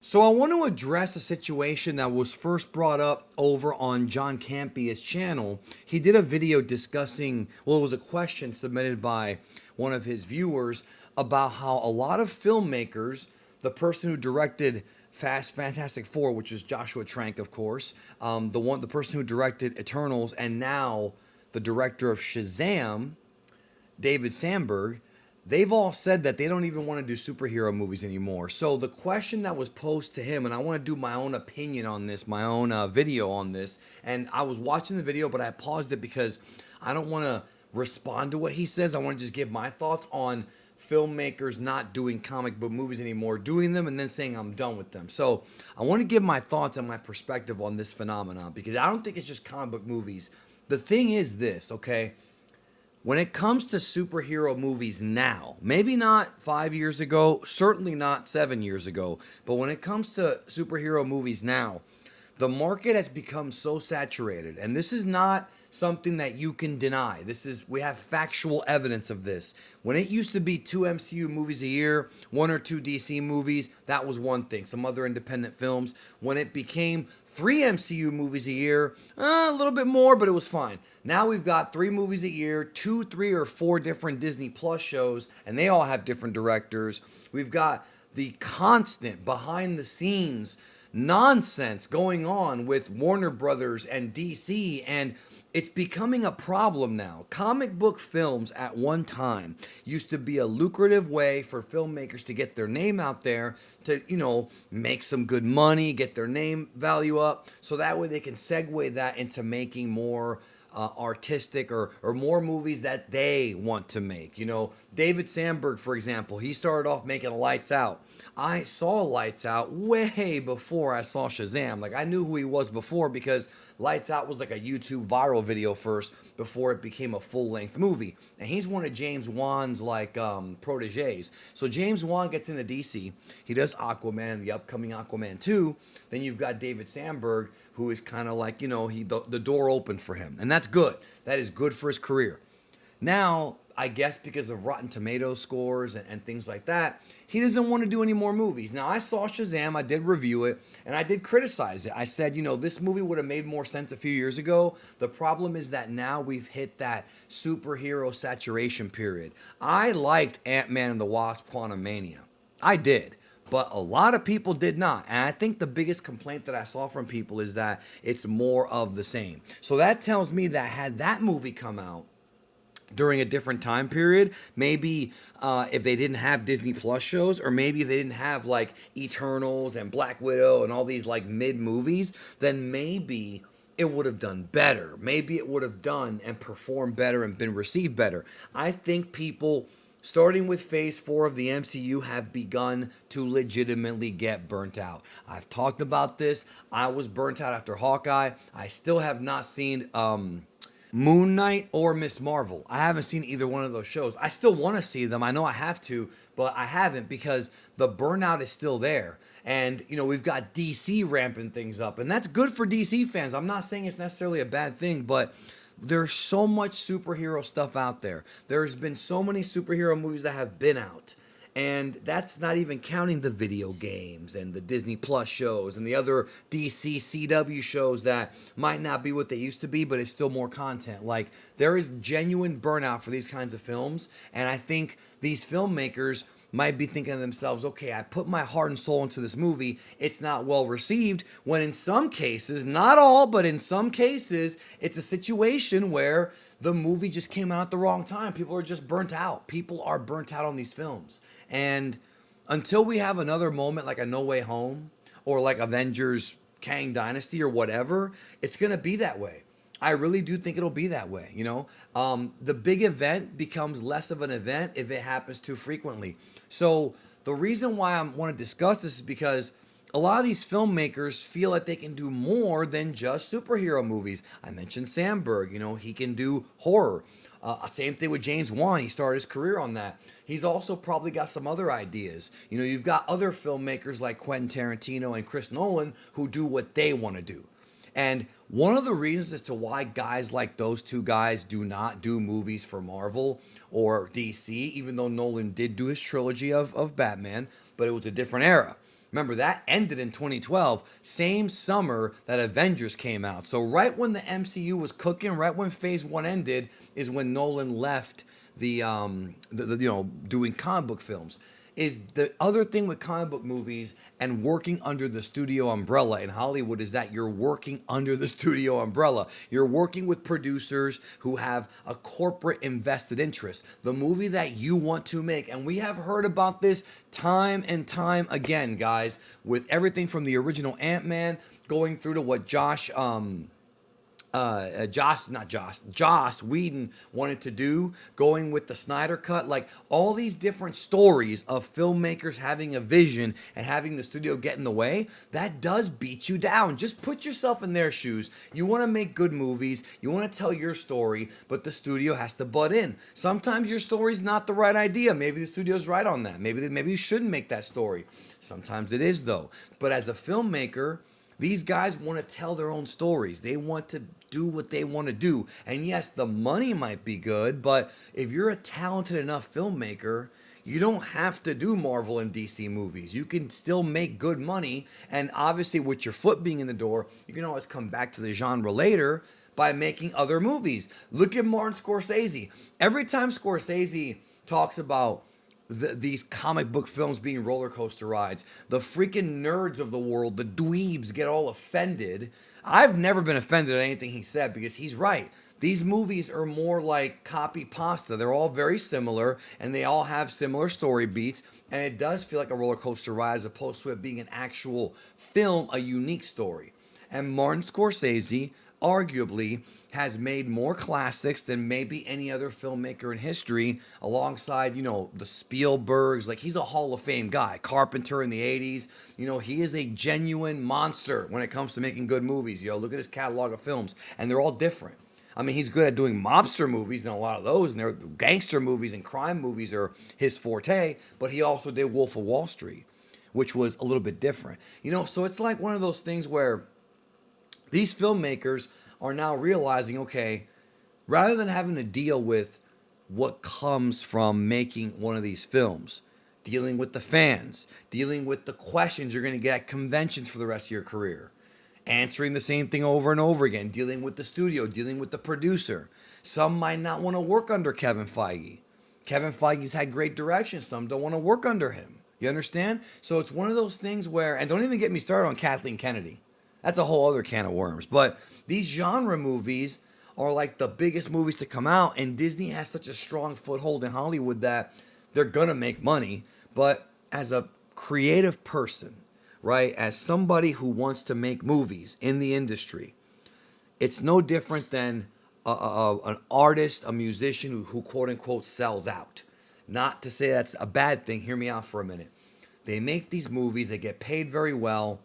So I want to address a situation that was first brought up over on John Campia's channel. He did a video discussing, well, it was a question submitted by one of his viewers about how a lot of filmmakers, the person who directed Fantastic Four, which is Joshua Trank, of course, the person who directed Eternals, and now the director of Shazam, David Sandberg, they've all said that they don't even want to do superhero movies anymore. So the question that was posed to him, and I want to do my own opinion on this, my own video on this, and I was watching the video, but I paused it because I don't want to respond to what he says. I want to just give my thoughts on filmmakers not doing comic book movies anymore, doing them and then saying I'm done with them. So I want to give my thoughts and my perspective on this phenomenon because I don't think it's just comic book movies. The thing is this, okay? When it comes to superhero movies now, maybe not 5 years ago, certainly not 7 years ago, but when it comes to superhero movies now, the market has become so saturated, and this is not something that you can deny. We have factual evidence of this. When it used to be 2 MCU movies a year, 1 or 2 DC movies, that was one thing. Some other independent films. When it became 3 MCU movies a year, a little bit more, but it was fine. Now we've got 3 movies a year, 2, 3, or 4 different Disney Plus shows, and they all have different directors. We've got the constant behind the scenes nonsense going on with Warner Brothers and DC, and it's becoming a problem now. Comic book films at one time used to be a lucrative way for filmmakers to get their name out there, to, make some good money, get their name value up, so that way they can segue that into making more artistic or more movies that they want to make. David Sandberg, for example, he started off making Lights Out. I saw Lights Out way before I saw Shazam. Like, I knew who he was before because Lights Out was like a YouTube viral video first before it became a full-length movie. And he's one of James Wan's proteges. So James Wan gets into DC. He does Aquaman and the upcoming Aquaman 2. Then you've got David Sandberg, who is kind of like, the door opened for him. And that's good. That is good for his career. Now, I guess because of Rotten Tomatoes scores and things like that, he doesn't want to do any more movies. Now, I saw Shazam, I did review it, and I did criticize it. I said, this movie would have made more sense a few years ago. The problem is that now we've hit that superhero saturation period. I liked Ant-Man and the Wasp: Quantumania. I did. But a lot of people did not. And I think the biggest complaint that I saw from people is that it's more of the same. So that tells me that had that movie come out during a different time period, maybe if they didn't have Disney Plus shows, or maybe if they didn't have like Eternals and Black Widow and all these like mid movies, then maybe it would have done better. Maybe it would have done and performed better and been received better. I think people, starting with Phase 4 of the MCU, have begun to legitimately get burnt out. I've talked about this. I was burnt out after Hawkeye. I still have not seen Moon Knight or Miss Marvel. I haven't seen either one of those shows. I still want to see them. I know I have to, but I haven't because the burnout is still there. And, we've got DC ramping things up, and that's good for DC fans. I'm not saying it's necessarily a bad thing, but there's so much superhero stuff out there. There's been so many superhero movies that have been out. And that's not even counting the video games and the Disney Plus shows and the other DC CW shows that might not be what they used to be, but it's still more content. Like, there is genuine burnout for these kinds of films. And I think these filmmakers might be thinking to themselves, okay, I put my heart and soul into this movie. It's not well received, when in some cases, not all, but in some cases, it's a situation where the movie just came out at the wrong time. People are just burnt out. People are burnt out on these films. And until we have another moment like a No Way Home or like Avengers Kang Dynasty or whatever, it's going to be that way. I really do think it'll be that way. The big event becomes less of an event if it happens too frequently. So the reason why I want to discuss this is because a lot of these filmmakers feel like they can do more than just superhero movies. I mentioned Sandberg, he can do horror. Same thing with James Wan. He started his career on that. He's also probably got some other ideas. You've got other filmmakers like Quentin Tarantino and Chris Nolan who do what they want to do. And one of the reasons as to why guys like those two guys do not do movies for Marvel or DC, even though Nolan did do his trilogy of Batman, but it was a different era. Remember, that ended in 2012, same summer that Avengers came out. So right when the MCU was cooking, right when Phase 1 ended, is when Nolan left doing comic book films. Is the other thing with comic book movies and working under the studio umbrella in Hollywood is that you're working under the studio umbrella. You're working with producers who have a corporate invested interest. The movie that you want to make, and we have heard about this time and time again, guys, with everything from the original Ant-Man going through to what Joss Whedon wanted to do, going with the Snyder Cut, like all these different stories of filmmakers having a vision and having the studio get in the way, that does beat you down. Just put yourself in their shoes. You want to make good movies, you want to tell your story, but the studio has to butt in. Sometimes your story's not the right idea. Maybe the studio's right on that. Maybe you shouldn't make that story. Sometimes it is though. But as a filmmaker, these guys want to tell their own stories. They want to do what they want to do. And yes, the money might be good, but if you're a talented enough filmmaker, you don't have to do Marvel and DC movies. You can still make good money. And obviously, with your foot being in the door, you can always come back to the genre later by making other movies. Look at Martin Scorsese. Every time Scorsese talks about these comic book films being roller coaster rides, the freaking nerds of the world, the dweebs, get all offended. I've never been offended at anything he said because he's right. These movies are more like copy pasta. They're all very similar and they all have similar story beats, and it does feel like a roller coaster ride as opposed to it being an actual film, a unique story. And Martin Scorsese arguably has made more classics than maybe any other filmmaker in history, alongside, the Spielbergs. Like, he's a Hall of Fame guy. Carpenter in the 80s. He is a genuine monster when it comes to making good movies. Look at his catalog of films, and they're all different. I mean, he's good at doing mobster movies, and a lot of those, and they're gangster movies and crime movies are his forte, but he also did Wolf of Wall Street, which was a little bit different. So it's like one of those things where these filmmakers are now realizing, okay, rather than having to deal with what comes from making one of these films, dealing with the fans, dealing with the questions you're going to get at conventions for the rest of your career, answering the same thing over and over again, dealing with the studio, dealing with the producer. Some might not want to work under Kevin Feige. Kevin Feige's had great direction. Some don't want to work under him. You understand? So it's one of those things where, and don't even get me started on Kathleen Kennedy. That's a whole other can of worms. But these genre movies are like the biggest movies to come out, and Disney has such a strong foothold in Hollywood that they're going to make money. But as a creative person, right, as somebody who wants to make movies in the industry, it's no different than an artist, a musician who quote unquote sells out. Not to say that's a bad thing. Hear me out for a minute. They make these movies, they get paid very well.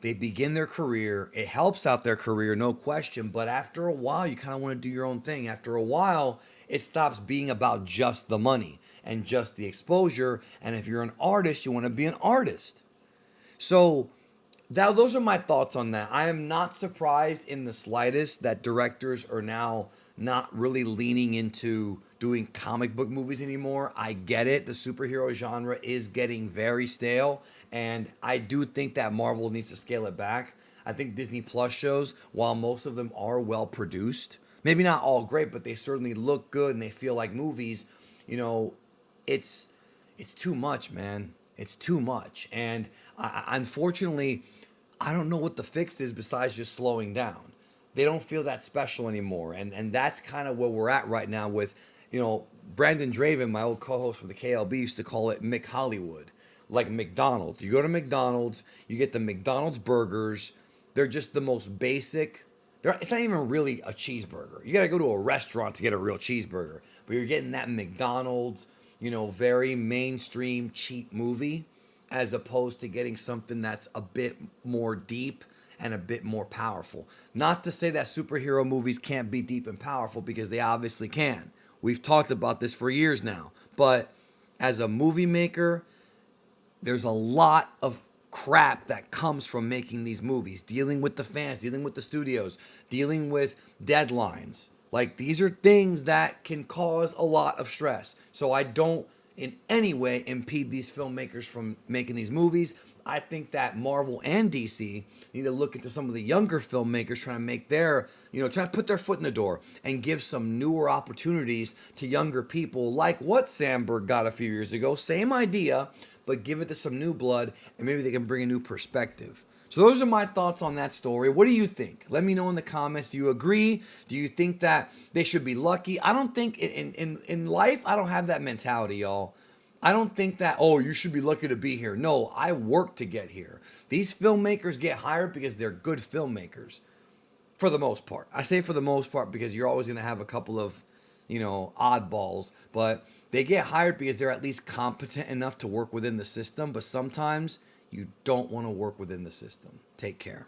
They begin their career. It helps out their career, no question. But after a while, you kind of want to do your own thing. After a while, it stops being about just the money and just the exposure. And if you're an artist, you want to be an artist. So now those are my thoughts on that. I am not surprised in the slightest that directors are now not really leaning into doing comic book movies anymore. I get it. The superhero genre is getting very stale. And I do think that Marvel needs to scale it back. I think Disney Plus shows, while most of them are well produced, maybe not all great, but they certainly look good and they feel like movies, it's too much, man. It's too much. And unfortunately, I don't know what the fix is besides just slowing down. They don't feel that special anymore. And that's kind of where we're at right now with, Brandon Draven, my old co-host for the KLB, used to call it Mick Hollywood. Like McDonald's. You go to McDonald's, you get the McDonald's burgers. They're just the most basic. It's not even really a cheeseburger. You got to go to a restaurant to get a real cheeseburger. But you're getting that McDonald's, very mainstream, cheap movie, as opposed to getting something that's a bit more deep and a bit more powerful. Not to say that superhero movies can't be deep and powerful, because they obviously can. We've talked about this for years now. But as a movie maker, there's a lot of crap that comes from making these movies, dealing with the fans, dealing with the studios, dealing with deadlines. Like, these are things that can cause a lot of stress. So I don't in any way impede these filmmakers from making these movies. I think that Marvel and DC need to look into some of the younger filmmakers trying to make their, trying to put their foot in the door and give some newer opportunities to younger people, like what Sandberg got a few years ago. Same idea, but give it to some new blood, and maybe they can bring a new perspective. So those are my thoughts on that story. What do you think? Let me know in the comments. Do you agree? Do you think that they should be lucky? I don't think in life, I don't have that mentality, y'all. I don't think that, oh, you should be lucky to be here. No, I work to get here. These filmmakers get hired because they're good filmmakers for the most part. I say for the most part because you're always going to have a couple of, oddballs, but they get hired because they're at least competent enough to work within the system. But sometimes you don't want to work within the system. Take care.